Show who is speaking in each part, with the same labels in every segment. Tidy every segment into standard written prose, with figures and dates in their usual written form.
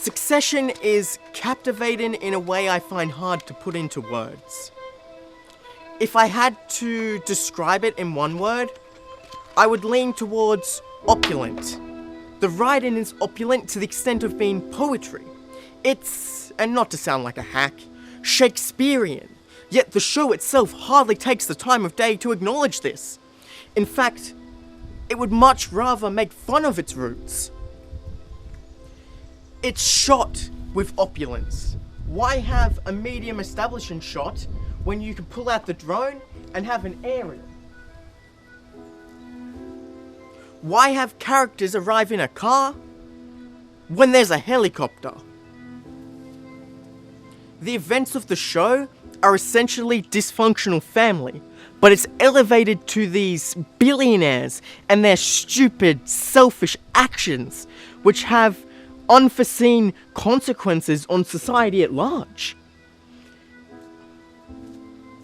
Speaker 1: Succession is captivating in a way I find hard to put into words. If I had to describe it in one word, I would lean towards opulent. The writing is opulent to the extent of being poetry. It's, and not to sound like a hack, Shakespearean, yet the show itself hardly takes the time of day to acknowledge this. In fact, it would much rather make fun of its roots. It's shot with opulence. Why have a medium establishing shot when you can pull out the drone and have an aerial? Why have characters arrive in a car when there's a helicopter? The events of the show are essentially dysfunctional family, but it's elevated to these billionaires and their stupid, selfish actions, which have unforeseen consequences on society at large.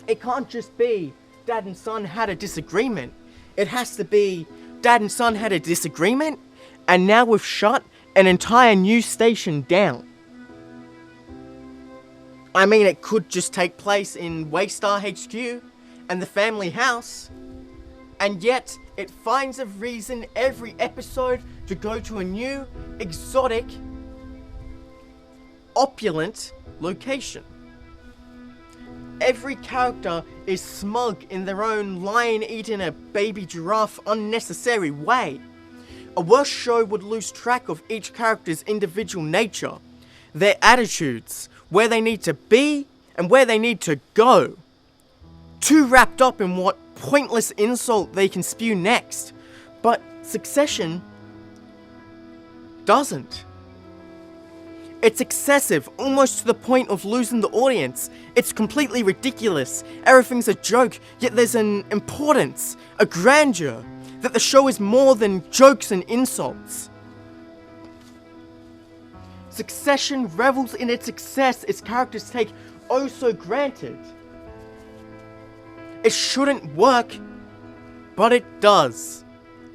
Speaker 1: It can't just be dad and son had a disagreement. It has to be dad and son had a disagreement, and now we've shut an entire news station down. I mean, it could just take place in Waystar HQ and the family house, and yet it finds a reason every episode to go to a new, exotic, opulent location. Every character is smug in their own lion-eating a baby giraffe unnecessary way. A worse show would lose track of each character's individual nature, their attitudes, where they need to be and where they need to go. Too wrapped up in what pointless insult they can spew next. But Succession doesn't. It's excessive, almost to the point of losing the audience. It's completely ridiculous. Everything's a joke, yet there's an importance, a grandeur, that the show is more than jokes and insults. Succession revels in its success its characters take oh so granted. It shouldn't work, but it does.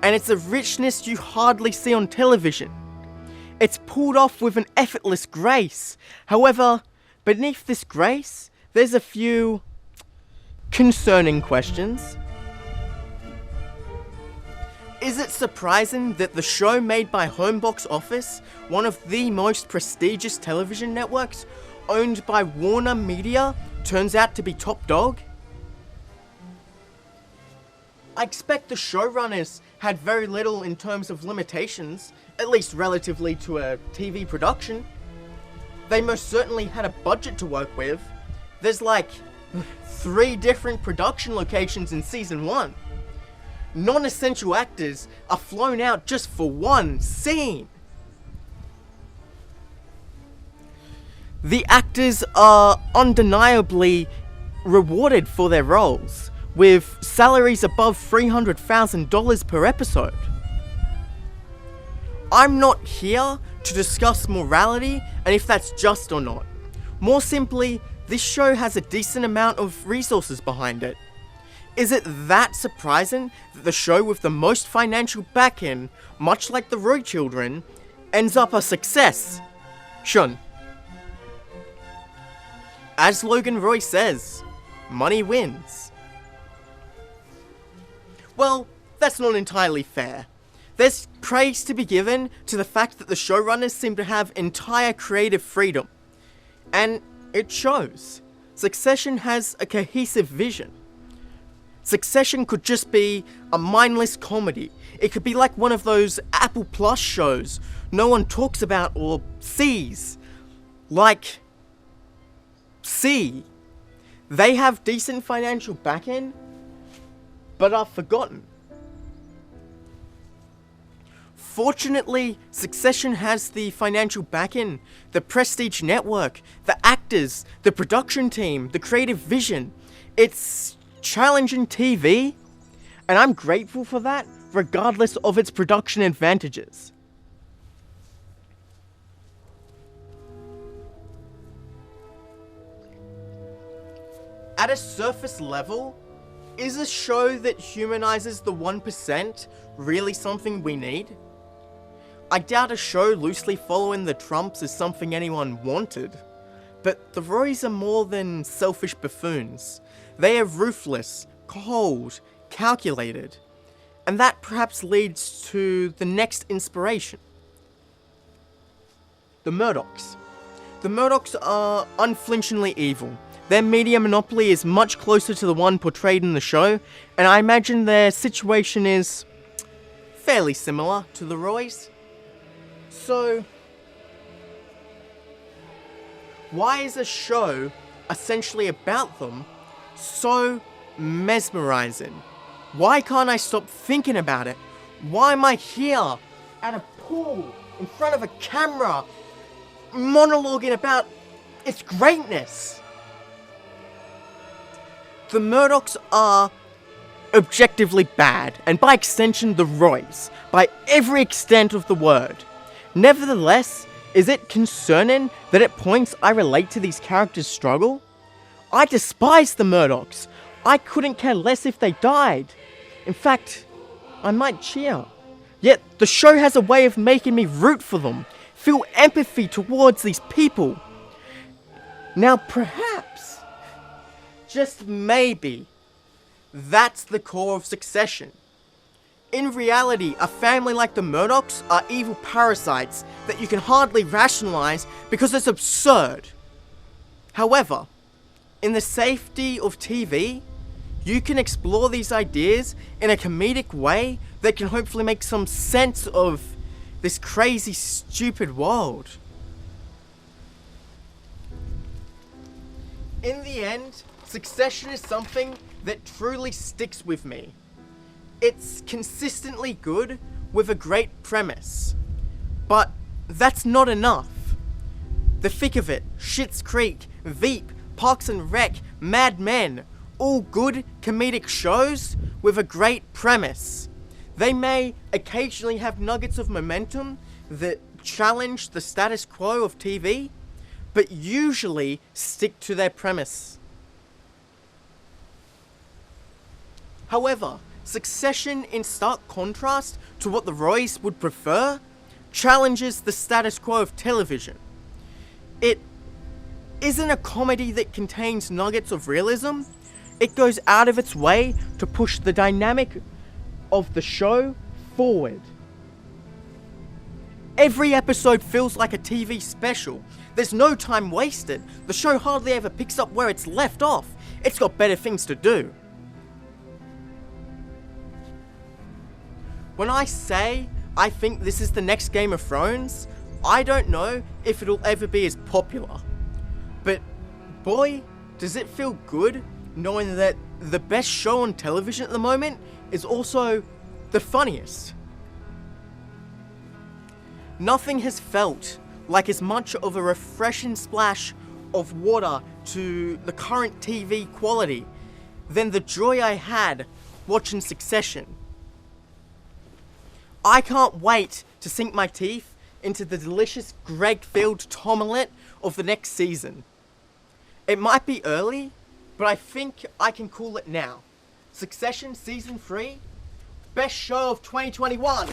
Speaker 1: And it's a richness you hardly see on television. It's pulled off with an effortless grace. However, beneath this grace, there's a few concerning questions. Is it surprising that the show made by Home Box Office, one of the most prestigious television networks, owned by Warner Media, turns out to be top dog? I expect the showrunners had very little in terms of limitations, at least relatively to a TV production. They most certainly had a budget to work with. There's like 3 different production locations in season 1. Non-essential actors are flown out just for one scene. The actors are undeniably rewarded for their roles, with salaries above $300,000 per episode. I'm not here to discuss morality and if that's just or not. More simply, this show has a decent amount of resources behind it. Is it that surprising that the show with the most financial backing, much like the Roy Children, ends up a success? Shun. As Logan Roy says, money wins. Well, that's not entirely fair. There's praise to be given to the fact that the showrunners seem to have entire creative freedom. And it shows. Succession has a cohesive vision. Succession could just be a mindless comedy. It could be like one of those Apple Plus shows no one talks about or sees. Like See. They have decent financial backing, but are forgotten. Fortunately, Succession has the financial backing, the prestige network, the actors, the production team, the creative vision. It's challenging TV, and I'm grateful for that, regardless of its production advantages. At a surface level, is a show that humanizes the 1% really something we need? I doubt a show loosely following the Trumps is something anyone wanted. But the Roys are more than selfish buffoons. They are ruthless, cold, calculated. And that perhaps leads to the next inspiration. The Murdochs. The Murdochs are unflinchingly evil. Their media monopoly is much closer to the one portrayed in the show, and I imagine their situation is fairly similar to the Roys. So, why is a show essentially about them so mesmerizing? Why can't I stop thinking about it? Why am I here at a pool in front of a camera monologuing about its greatness? The Murdochs are objectively bad, and by extension the Roys, by every extent of the word. Nevertheless, is it concerning that at points I relate to these characters' struggle? I despise the Murdochs. I couldn't care less if they died. In fact, I might cheer. Yet the show has a way of making me root for them, feel empathy towards these people. Now perhaps, just maybe, that's the core of Succession. In reality, a family like the Murdochs are evil parasites that you can hardly rationalize because it's absurd. However, in the safety of TV, you can explore these ideas in a comedic way that can hopefully make some sense of this crazy, stupid world. In the end, Succession is something that truly sticks with me. It's consistently good with a great premise. But that's not enough. The thick of it, Schitt's Creek, Veep, Parks and Rec, Mad Men, all good comedic shows with a great premise. They may occasionally have nuggets of momentum that challenge the status quo of TV, but usually stick to their premise. However, Succession, in stark contrast to what the Roys would prefer, challenges the status quo of television. It isn't a comedy that contains nuggets of realism. It goes out of its way to push the dynamic of the show forward. Every episode feels like a TV special. There's no time wasted. The show hardly ever picks up where it's left off. It's got better things to do. When I say I think this is the next Game of Thrones, I don't know if it'll ever be as popular. But boy, does it feel good knowing that the best show on television at the moment is also the funniest. Nothing has felt like as much of a refreshing splash of water to the current TV quality than the joy I had watching Succession. I can't wait to sink my teeth into the delicious Greg-filled Tomlette of the next season. It might be early, but I think I can call it now. Succession Season 3, best show of 2021.